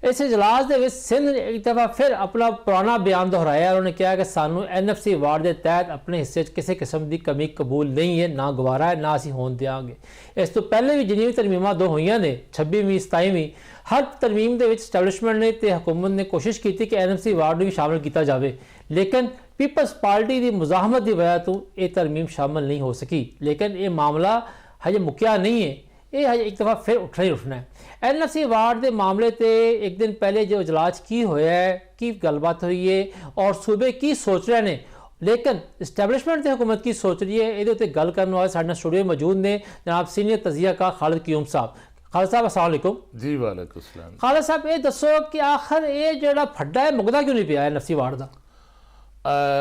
इस इजलास के सिंध ने एक दफ़ा फिर अपना पुराना बयान दोहराया। उन्होंने कहा कि सानू NFC अवार्ड के तहत अपने हिस्से किसी किस्म की कमी कबूल नहीं है, ना गवारा है, ना असीं होण देंगे। इस तो पहले भी जिन्नी भी तरमीमां दो हुई ने 26वीं 27वीं, हर तरमीम के स्टैबलिशमेंट ने तो हुकूमत ने कोशिश की कि NFC अवार्ड भी शामिल किया जाए, लेकिन पीपल्स पार्टी की मुजाहमत की वजह तो यह तरमीम शामिल नहीं हो सकी। लेकिन ये मामला हजे मुक्या नहीं है, ये हजे एक दफ़ा फिर उठना ही उठना है। NFC अवार्ड के मामले से एक दिन पहले जो इजलास की होया है, की गलबात हुई है और सूबे की सोच रहे हैं, लेकिन इस्टैबलिशमेंट की हुकूमत की सोच रही है। ये उत्ते गल करने वाले साडे स्टूडियो मौजूद ने जनाब सीनियर तजिया का खालिद क्यूम साहब। खालिद साहब अस्सलाम वालेकुम। जी वालेकुम सलाम। खालिद साहब ये दसो कि आखिर ये जो फड्डा है मुकदा क्यों नहीं पिया NFC अवार्ड का?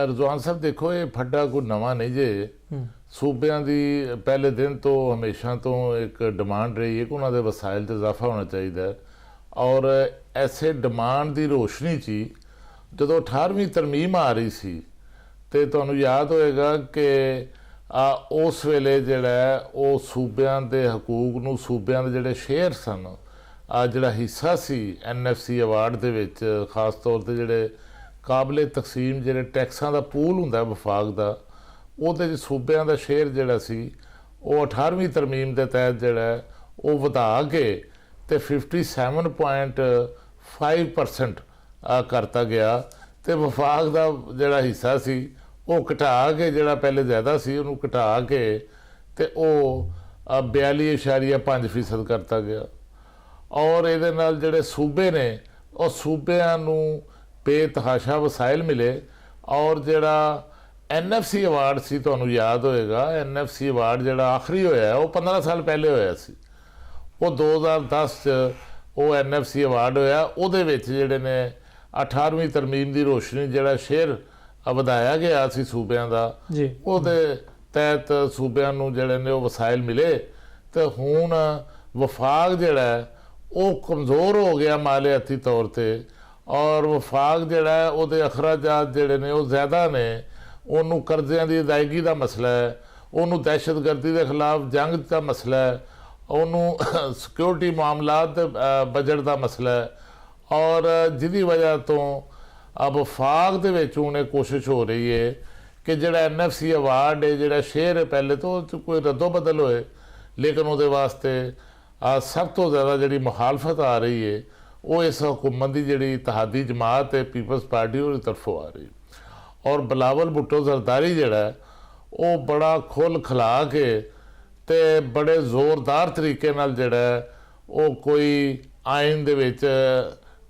रजवान साहब देखो, ये फड्डा कोई नवा नहीं जे, सूबਿਆਂ ਦੀ पहले दिन तो हमेशा तो एक डिमांड रही है कि उन्होंने वसाइल से इजाफा होना चाहिए। और ऐसे डिमांड की रोशनी ची जो 18वीं तरमीम आ रही सी तो तुहानू याद होएगा कि उस वेले जिहड़ा वो सूबਿਆਂ के हकूक नू सूबਿਆਂ के जिहड़े शेयर सन जिहड़ा हिस्सा सी NFC अवार्ड दे विच खास तौर पर जिहड़े काबिले तकसीम जिहड़े टैक्सां दा पूल हुंदा वफाक दा, ਉਹਦੇ 'ਚ सूबਿਆਂ ਦਾ शेयर ਜਿਹੜਾ ਸੀ ਉਹ 18ਵੀਂ ਤਰਮੀਮ ਦੇ ਤਹਿਤ ਜਿਹੜਾ ਉਹ ਵਧਾ ਕੇ ਤੇ 57.5% ਕਰਤਾ ਗਿਆ ਤੇ ਵਫਾਕ ਦਾ ਜਿਹੜਾ ਹਿੱਸਾ ਸੀ ਉਹ ਘਟਾ ਕੇ, ਜਿਹੜਾ ਪਹਿਲੇ ਜ਼ਿਆਦਾ ਸੀ ਉਹਨੂੰ ਘਟਾ ਕੇ ਤੇ ਉਹ 42.5% ਕਰਤਾ ਗਿਆ। ਔਰ ਇਹਦੇ ਨਾਲ ਜਿਹੜੇ ਸੂਬੇ ਨੇ ਉਹ ਸੂਬਿਆਂ ਨੂੰ ਬੇਤਹਾਸ਼ਾ ਵਸਾਇਲ ਮਿਲੇ। ਔਰ ਜਿਹੜਾ NFC अवार्ड सी, तुहानू याद होएगा NFC अवार्ड जिहड़ा आखिरी होया वो 15 साल पहले होया सी, वो 2010 वो NFC अवार्ड होया। उहदे विच जिहड़े ने 18वीं तरमीम की रोशनी जिहड़ा शेयर वधाया गया सी सूबਿਆਂ ਦਾ, ਉਹਦੇ तहत सूबਿਆਂ ਨੂੰ ਜਿਹੜੇ ਨੇ ਉਹ वसाइल मिले। तो हुण वफाक जिहड़ा वो कमज़ोर हो गया मालियाती तौर पर, और वफाक जिहड़ा ਉਹਦੇ अखराजात जिहड़े ने वो ज़्यादा ने। ਉਹਨੂੰ ਕਰਜ਼ਿਆਂ ਦੀ ਅਦਾਇਗੀ ਦਾ ਮਸਲਾ ਹੈ, ਉਹਨੂੰ ਦਹਿਸ਼ਤਗਰਦੀ ਦੇ ਖਿਲਾਫ ਜੰਗ ਦਾ ਮਸਲਾ ਹੈ, ਉਹਨੂੰ ਸਿਕਿਉਰਿਟੀ ਮਾਮਲਾਤ ਦੇ ਬਜਟ ਦਾ ਮਸਲਾ ਹੈ। ਔਰ ਜਿਹਦੀ ਵਜ੍ਹਾ ਤੋਂ ਵਫਾਕ ਦੇ ਵਿੱਚ ਹੁਣ ਇਹ ਕੋਸ਼ਿਸ਼ ਹੋ ਰਹੀ ਹੈ ਕਿ ਜਿਹੜਾ NFC ਅਵਾਰਡ ਹੈ, ਜਿਹੜਾ ਸ਼ੇਅਰ ਹੈ, ਪਹਿਲੇ ਤੋਂ ਕੋਈ ਰੱਦੋ ਬਦਲ ਹੋਏ, ਲੇਕਿਨ ਉਹਦੇ ਵਾਸਤੇ ਸਭ ਤੋਂ ਜ਼ਿਆਦਾ ਜਿਹੜੀ ਮੁਖਾਲਫਤ ਆ ਰਹੀ ਹੈ ਉਹ ਇਸ ਹੁਕੂਮਤ ਦੀ ਜਿਹੜੀ ਇਤਿਹਾਦੀ ਜਮਾਤ ਹੈ ਪੀਪਲਸ ਪਾਰਟੀ ਉਹਦੀ ਤਰਫੋਂ ਆ ਰਹੀ ਹੈ। और बिलावल भुट्टो जरदारी जिहड़ा वो बड़ा खुल खिला के ते बड़े जोरदार तरीके नाल जिहड़ा वो कोई आइन दे विच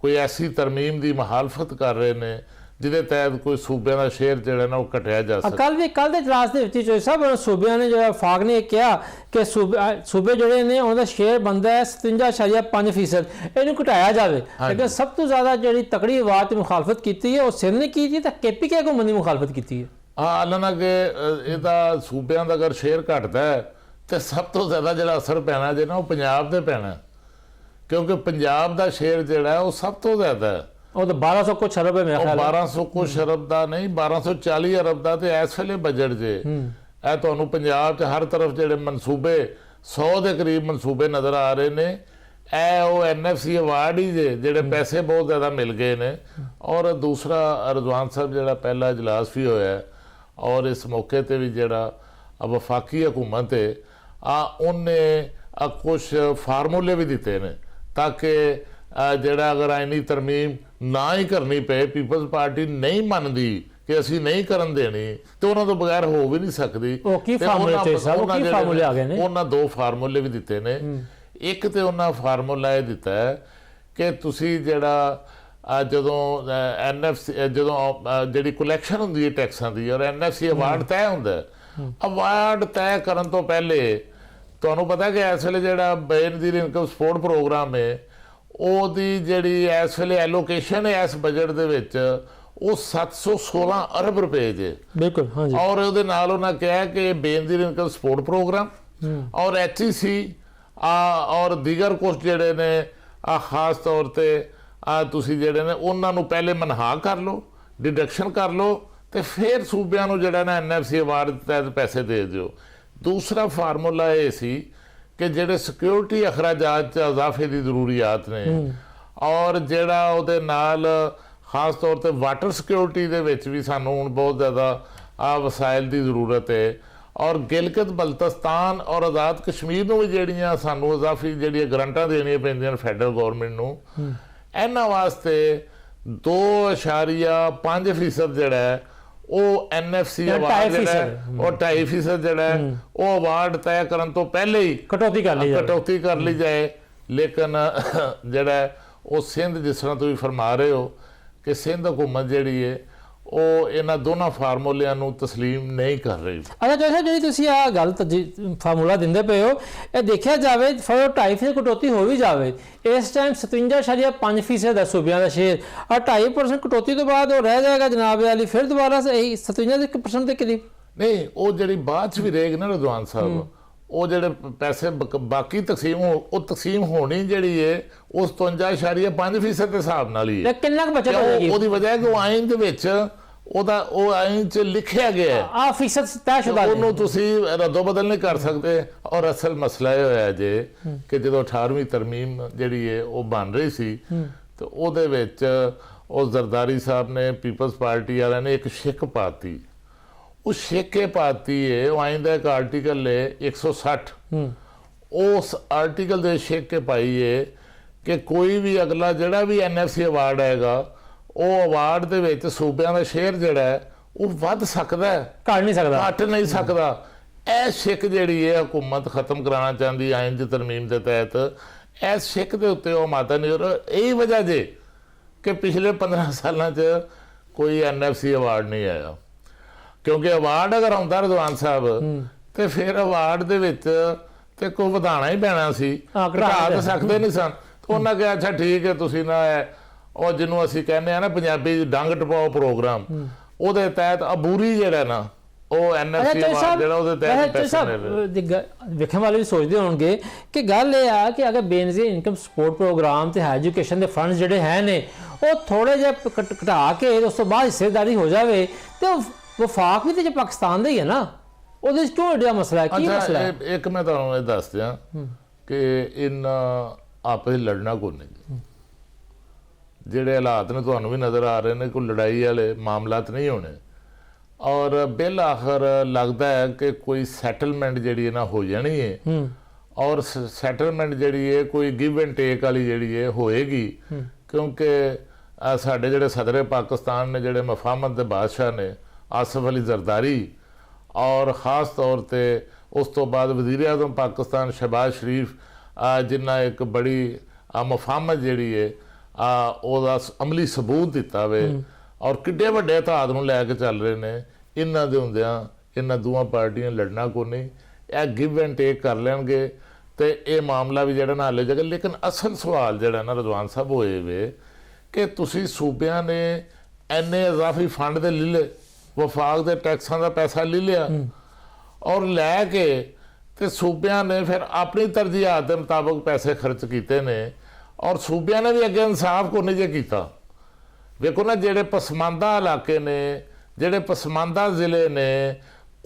कोई ऐसी तरमीम की मुखालफत कर रहे हैं जिहदे तहत कोई सूबਿਆਂ का शेयर जिहड़ा ना वो घटिया जा सके। कल के इजलास के चौधरी साहब सूबਿਆਂ ने जो वफाक ने कहा कि सूबे जोड़े ने उनका शेयर बनता है 57.5%, इन्हू घटाया जाए। लेकिन सब तो ज़्यादा जी तकड़ी आवाज़ मुखालफत की है वो सिंध ने की थी, तो KPK हुकूमत ने मुखालफत की है। हाँ, अल्लाह के इहदा सूबਿਆਂ का अगर शेयर घटता है तो सब तो ज़्यादा जो असर पैना जो ना वो पंजाब से पैना, क्योंकि पंजाब का शेयर जोड़ा है वो सब तो ज़्यादा है। वो तो 1200 कुछ अरब है, मेरा ख्याल 1200 कुछ अरब का नहीं, 1240 अरब का तो इस वेले बजट जे है। तुहानू पंजाब च हर तरफ जिहड़े मनसूबे 100 के करीब मनसूबे नज़र आ रहे ने। वो NFC अवार्ड ही जे जिहड़े पैसे बहुत ज़्यादा मिल गए ने। और दूसरा रजवान साहब जिहड़ा पहला इजलास भी होया और इस मौके पर भी जिहड़ा वफाकी हुकूमत है उन्हें कुछ फार्मूले भी दिते ने ताकि जिहड़ा अगर आईनी तरमीम ना ही करनी पे, पीपल्स पार्टी नहीं मनती कि असी नहीं करन देनी तो उन्होंने तो बगैर हो भी नहीं सकती। उन्होंने 2 फार्मूले भी दिते ने। एक तो उन्होंने फार्मूला ये दिता है कि तुसी जिहड़ा जदों NFC जदों जिहड़ी कलैक्शन हुंदी है टैक्सां दी और NFC अवार्ड तय हुंदा है, अवार्ड तय करन तो पहले तुहानू पता कि इस वेले जिहड़ा बेनज़ीर इनकम सपोर्ट प्रोग्राम है ਉਹਦੀ ਜਿਹੜੀ ਇਸ ਵੇਲੇ ਐਲੋਕੇਸ਼ਨ ਹੈ ਇਸ ਬਜਟ ਦੇ ਵਿੱਚ ਉਹ 716 ਅਰਬ ਰੁਪਏ ਜੇ। ਬਿਲਕੁਲ, ਹਾਂਜੀ। ਔਰ ਉਹਦੇ ਨਾਲ ਉਹਨਾਂ ਕਿਹਾ ਕਿ ਬੇਨਜ਼ੀਰ ਇਨਕਮ ਸਪੋਰਟ ਪ੍ਰੋਗਰਾਮ ਔਰ HEC ਔਰ ਦੀਗਰ ਕੁਛ ਜਿਹੜੇ ਨੇ ਖਾਸ ਤੌਰ ਤੇ ਤੁਸੀਂ ਜਿਹੜੇ ਨੇ ਉਹਨਾਂ ਨੂੰ ਪਹਿਲੇ ਮਨਹਾ ਕਰ ਲਓ, ਡਿਡਕਸ਼ਨ ਕਰ ਲਓ ਤੇ ਫਿਰ ਸੂਬਿਆਂ ਨੂੰ ਜਿਹੜਾ ਨਾ NFC ਅਵਾਰਡ ਤਹਿਤ ਪੈਸੇ ਦੇ ਦਿਓ। दूसरा फार्मूला ये सी कि जेडे सिक्योरिटी अखराजात इजाफे की जरूरियात ने ਔਰ ਜਿਹੜਾ ਉਹਦੇ ਨਾਲ ਖਾਸ ਤੌਰ ਤੇ ਵਾਟਰ ਸਿਕਿਉਰਿਟੀ ਦੇ ਵਿੱਚ ਵੀ ਸਾਨੂੰ ਹੁਣ ਬਹੁਤ ਜ਼ਿਆਦਾ ਆ ਵਸਾਇਲ ਦੀ ਜ਼ਰੂਰਤ ਹੈ। ਔਰ ਗਿਲਗਿਤ ਬਲਤਿਸਤਾਨ ਔਰ ਆਜ਼ਾਦ ਕਸ਼ਮੀਰ ਨੂੰ ਵੀ ਜਿਹੜੀਆਂ ਸਾਨੂੰ ਇਜ਼ਾਫੀ ਜਿਹੜੀਆਂ ਗਰੰਟਾਂ ਦੇਣੀਆਂ ਪੈਂਦੀਆਂ ਨੇ ਫੈਡਰਲ ਗਵਰਨਮੈਂਟ ਨੂੰ, ਇਹਨਾਂ ਵਾਸਤੇ 2.5% ਜਿਹੜਾ ਹੈ ਉਹ NFC ਅਵਾਰਡ ਜਿਹੜਾ ਹੈ ਉਹ 2.5% ਜਿਹੜਾ ਹੈ ਉਹ ਅਵਾਰਡ ਤੈਅ ਕਰਨ ਤੋਂ ਪਹਿਲੇ ਹੀ ਕਟੌਤੀ ਕਰ ਲਈ ਜਾਏ। ਲੇਕਿਨ ਜਿਹੜਾ ਉਹ ਸਿੰਧ, ਜਿਸ ਤਰ੍ਹਾਂ ਤੁਸੀਂ ਫਰਮਾ ਰਹੇ ਹੋ ਕਿ ਸਿੰਧ ਹੁਕੂਮਤ ਜਿਹੜੀ ਹੈ ਉਹ ਇਹਨਾਂ ਦੋਨਾਂ ਫਾਰਮੂਲਿਆਂ ਨੂੰ ਤਸਲੀਮ ਨਹੀਂ ਕਰ ਰਹੀ। ਅੱਛਾ ਜੈਸਾ ਜਿਹੜੀ ਤੁਸੀਂ ਆ ਗੱਲ ਫਾਰਮੂਲਾ ਦਿੰਦੇ ਪਏ ਹੋ, ਇਹ ਦੇਖਿਆ ਜਾਵੇ ਫਿਰ 2.5% ਕਟੌਤੀ ਹੋ ਵੀ ਜਾਵੇ, ਇਸ ਟਾਈਮ 57.5% ਦਾ ਸੂਬਿਆਂ ਦਾ ਸ਼ੇਅਰ, ਔਰ 2.5% ਕਟੌਤੀ ਤੋਂ ਬਾਅਦ ਉਹ ਰਹਿ ਜਾਏਗਾ ਜਨਾਬ ਵਾਲੀ ਫਿਰ ਦੁਬਾਰਾ 57% ਦੇ ਕਰੀਬ। ਨਹੀਂ, ਉਹ ਜਿਹੜੀ ਬਾਅਦ ਚ ਵੀ ਰਹੇਗੀ ਨਾ ਰਜ਼ਵਾਨ ਸਾਹਿਬ, ਉਹ ਜਿਹੜੇ ਪੈਸੇ ਬਾਕੀ ਤਕਸੀਮ ਹੋਣੀ ਜਿਹੜੀ ਹੈ ਉਹ 57.5% ਦੇ ਹਿਸਾਬ ਨਾਲ ਹੀ ਹੈ। ਕਿੰਨਾ ਕੁ ਬਚਤ ਹੋਏਗੀ? ਉਹਦੀ ਵਜ੍ਹਾ ਹੈ ਕਿ ਉਹ ਆਇਨ ਦੇ ਵਿੱਚ ਉਹ ਆਇਨ ਚ ਲਿਖਿਆ ਗਿਆ ਹੈ, ਆ ਫੀਸਦ ਤੈਅਸ਼ੁਦਾ, ਉਹਨੂੰ ਤੁਸੀਂ ਰੱਦੋ ਬਦਲ ਨਹੀਂ ਕਰ ਸਕਦੇ। ਔਰ ਅਸਲ ਮਸਲਾ ਇਹ ਹੋਇਆ ਜੇ ਕਿ ਜਦੋਂ 18ਵੀਂ ਤਰਮੀਮ ਜਿਹੜੀ ਹੈ ਉਹ ਬਣ ਰਹੀ ਸੀ ਤੇ ਉਹਦੇ ਵਿੱਚ ਉਹ ਜ਼ਰਦਾਰੀ ਸਾਹਿਬ ਨੇ, ਪੀਪਲਸ ਪਾਰਟੀ ਵਾਲਿਆਂ ਨੇ ਇੱਕ ਸ਼ਿਕ ਪਾਤੀ। ਉਹ ਸ਼ਿਕੇ ਪਾਤੀ ਹੈ, ਉਹ ਆਇਨ ਦਾ ਇੱਕ ਆਰਟੀਕਲ ਹੈ 160, ਉਸ ਆਰਟੀਕਲ ਦੇ ਸ਼ਿਕੇ ਪਾਈ ਹੈ ਕਿ ਕੋਈ ਵੀ ਅਗਲਾ ਜਿਹੜਾ ਵੀ NFC ਅਵਾਰਡ ਆਏਗਾ ਉਹ ਅਵਾਰਡ ਦੇ ਵਿੱਚ ਸੂਬਿਆਂ ਦਾ ਸ਼ੇਅਰ ਜਿਹੜਾ ਹੈ ਉਹ ਵੱਧ ਸਕਦਾ ਹੈ, ਘਟ ਨਹੀਂ ਸਕਦਾ। ਇਹ ਸ਼ਿਕ ਜਿਹੜੀ ਹੈ ਹੁਕੂਮਤ ਖਤਮ ਕਰਾਉਣਾ ਚਾਹੁੰਦੀ ਆਇਨ ਦੀ ਤਰਮੀਮ ਦੇ ਤਹਿਤ। ਇਸ ਸ਼ਿਕ ਦੇ ਉੱਤੇ ਉਹ ਮਾਤਾ ਨਹੀਂ ਹੋ ਰਿਹਾ। ਇਹੀ ਵਜ੍ਹਾ ਜੇ ਕਿ ਪਿਛਲੇ 15 ਸਾਲਾਂ 'ਚ ਕੋਈ NFC ਅਵਾਰਡ ਨਹੀਂ ਆਇਆ, ਕਿਉਂਕਿ ਅਵਾਰਡ ਅਗਰ ਆਉਂਦਾ ਰਜ਼ਵਾਨ ਸਾਹਿਬ ਤੇ ਫਿਰ ਅਵਾਰਡ ਦੇ ਵਿੱਚ ਤੇ ਕੋਈ ਵਧਾਣਾ ਹੀ ਪੈਣਾ ਸੀ, ਘਟਾ ਤਾਂ ਸਕਦੇ ਨਹੀਂ ਸਨ। ਉਹਨਾਂ ਕਿਹਾ ਅੱਛਾ ਠੀਕ ਹੈ, ਤੁਸੀਂ ਨਾ ਉਹ ਜਿਹਨੂੰ ਅਸੀਂ ਕਹਿੰਦੇ ਆ ਨਾ ਪੰਜਾਬੀ ਡੰਗ ਟਪਾਓ ਪ੍ਰੋਗਰਾਮ, ਉਹਦੇ ਤਹਿਤ ਅਬੂਰੀ ਜਿਹੜਾ ਨਾ ਉਹ NFC ਅਵਾਰਡ ਜਿਹੜਾ ਉਹਦੇ ਤਹਿਤ ਵੇਖਣ ਵਾਲੇ ਵੀ ਸੋਚਦੇ ਹੋਣਗੇ ਕਿ ਗੱਲ ਇਹ ਆ ਕਿ ਅਗਰ ਬੇਨਜ਼ੀਰ ਇਨਕਮ ਸਪੋਰਟ ਪ੍ਰੋਗਰਾਮ ਤੇ ਹਾਇਰ ਐਜੂਕੇਸ਼ਨ ਦੇ ਫੰਡਸ ਜਿਹੜੇ ਹੈ ਨੇ ਉਹ ਥੋੜੇ ਜਿਹਾ ਘਟਾ ਕੇ ਉਸ ਤੋਂ ਬਾਅਦ ਹਿੱਸੇਦਾਰੀ ਹੋ ਜਾਵੇ ਤੇ ਵਫਾਕ ਵੀ ਤੇ ਪਾਕਿਸਤਾਨ ਦਾ ਹੀ ਹੈ ਨਾ, ਉਹਦੇ ਚ ਕਿਉਂ ਏਡਾ ਮਸਲਾ ਹੈ? ਕੀ ਮਸਲਾ ਹੈ? ਇੱਕ ਮੈਂ ਤੁਹਾਨੂੰ ਇਹ ਦੱਸ ਦਿਆਂ ਕਿ ਆਪਸ ਵਿੱਚ ਲੜਨਾ ਕੋਈ ਨਹੀਂ। ਜਿਹੜੇ ਹਾਲਾਤ ਨੇ ਤੁਹਾਨੂੰ ਵੀ ਨਜ਼ਰ ਆ ਰਹੇ ਨੇ, ਕੋਈ ਲੜਾਈ ਵਾਲੇ ਮਾਮਲਾਤ ਨਹੀਂ ਹੋਣੇ। ਔਰ ਬਿਲ ਆਖਰ ਲੱਗਦਾ ਹੈ ਕਿ ਕੋਈ ਸੈਟਲਮੈਂਟ ਜਿਹੜੀ ਨਾ ਹੋ ਜਾਣੀ ਹੈ, ਔਰ ਸੈਟਲਮੈਂਟ ਜਿਹੜੀ ਹੈ ਕੋਈ ਗਿਵ ਐਂਡ ਟੇਕ ਵਾਲੀ ਜਿਹੜੀ ਹੈ ਹੋਏਗੀ, ਕਿਉਂਕਿ ਸਾਡੇ ਜਿਹੜੇ ਸਦਰੇ ਪਾਕਿਸਤਾਨ ਨੇ, ਜਿਹੜੇ ਮਫਾਹਮਤ ਦੇ ਬਾਦਸ਼ਾਹ ਨੇ ਆਸਫ ਅਲੀ ਜ਼ਰਦਾਰੀ, ਔਰ ਖਾਸ ਤੌਰ ਤੇ ਉਸ ਤੋਂ ਬਾਅਦ ਵਜ਼ੀਰ ਆਜ਼ਮ ਪਾਕਿਸਤਾਨ ਸ਼ਹਿਬਾਜ਼ ਸ਼ਰੀਫ, ਜਿਨ੍ਹਾਂ ਇੱਕ ਬੜੀ ਮਫਾਹਮਤ ਜਿਹੜੀ ਹੈ ਉਹਦਾ ਅਮਲੀ ਸਬੂਤ ਦਿੱਤਾ ਵੇ ਔਰ ਕਿੱਡੇ ਵੱਡੇ ਇਤਿਹਾਦ ਨੂੰ ਲੈ ਕੇ ਚੱਲ ਰਹੇ ਨੇ। ਇਹਨਾਂ ਦੇ ਹੁੰਦਿਆਂ ਇਹਨਾਂ ਦੋਵਾਂ ਪਾਰਟੀਆਂ ਲੜਨਾ ਕੋਈ ਨਹੀਂ, ਇਹ ਗਿਵ ਐਂਡ ਟੇਕ ਕਰ ਲੈਣਗੇ ਤੇ ਇਹ ਮਾਮਲਾ ਵੀ ਜਿਹੜਾ ਨਾ ਹੱਲ ਹੋ ਜਾਏਗਾ। ਲੇਕਿਨ ਅਸਲ ਸਵਾਲ ਜਿਹੜਾ ਨਾ ਰਜ਼ਵਾਨ ਸਾਹਿਬ ਹੋਏ ਵੇ ਕਿ ਤੁਸੀਂ ਸੂਬਿਆਂ ਨੇ ਇੰਨੇ ਇਜ਼ਾਫੀ ਫੰਡ ਦੇ ਲੈ ਲਏ, ਵਫਾਕ ਦੇ ਟੈਕਸਾਂ ਦਾ ਪੈਸਾ ਲੈ ਲਿਆ ਔਰ ਲੈ ਕੇ ਤੇ ਸੂਬਿਆਂ ਨੇ ਫਿਰ ਆਪਣੀ ਤਰਜੀਹਾਤ ਦੇ ਮੁਤਾਬਕ ਪੈਸੇ ਖਰਚ ਕੀਤੇ ਨੇ ਔਰ ਸੂਬਿਆਂ ਨੇ ਵੀ ਅੱਗੇ ਇਨਸਾਫ ਕੋਈ ਨਹੀਂ ਜੇ ਕੀਤਾ। ਵੇਖੋ ਨਾ, ਜਿਹੜੇ ਪਸਮਾਨਦਾ ਇਲਾਕੇ ਨੇ, ਜਿਹੜੇ ਪਸਮਾਨਦਾ ਜ਼ਿਲ੍ਹੇ ਨੇ,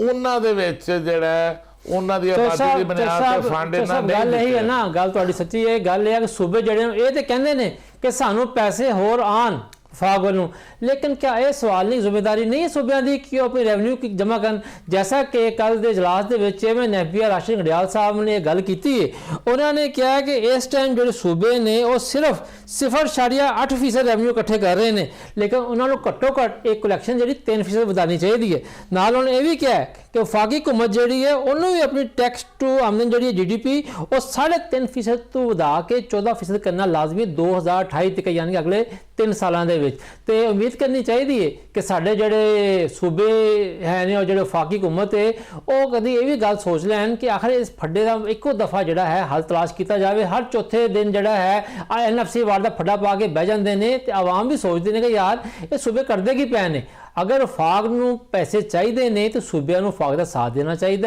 ਉਹਨਾਂ ਦੇ ਵਿੱਚ ਜਿਹੜਾ ਉਹਨਾਂ ਦੀ ਆਬਾਦੀ ਦੀ ਬੁਨਿਆਦ ਤੇ ਫੰਡ ਇਹਨਾਂ ਨੇ ਗੱਲ ਇਹੀ ਹੈ ਨਾ, ਗੱਲ ਤੁਹਾਡੀ ਸੱਚੀ ਹੈ। ਗੱਲ ਇਹ ਹੈ ਕਿ ਸੂਬੇ ਜਿਹੜੇ ਇਹ ਤੇ ਕਹਿੰਦੇ ਨੇ ਕਿ ਸਾਨੂੰ ਪੈਸੇ ਹੋਰ ਆਣ ਵਫਾਕ ਵੱਲੋਂ, लेकिन क्या ये सवाल नहीं, जिम्मेदारी नहीं है सूबे की कि अपनी रेवन्यू की जमा कर, जैसा कि कल के इजलास के चेयरमैन FBR राशिद गडियाल साहब ने यह गल की, उन्होंने कहा कि इस टाइम जो सूबे ने वो सिर्फ 0.8% रेवन्यू इकट्ठे कर रहे हैं, लेकिन उन्होंने घट्टो घट्ट एक कलैक्शन जी 3% ਵਧਾਣੀ चाहिए है। नाल उन्होंने यह भी कहा कि वफाकी हुकूमत जी है उन्होंने भी अपनी टैक्स टू आमदन जी GDP वो 3.5% तो ਵਧਾ के 14% करना लाजमी 2028 तक, यानी कि अगले 3 सालों के उम्मीद करनी चाहिए कि साढ़े जोड़े सूबे हैं ने और जो वफाकी हुकूमत है वो कभी ये भी गल सोच लैन कि आखिर इस फड्डे का एको दफ़ा जोड़ा है हल तलाश किया जाए। हर चौथे दिन जोड़ा है NFC वार्ड का फड्डा पा के बह जाते हैं तो आवाम भी सोचते हैं कि यार ये सूबे करते की पे ने, अगर वफाक नूं पैसे चाहिए ने तो सूबे नूं वफाक का साथ देना चाहिए।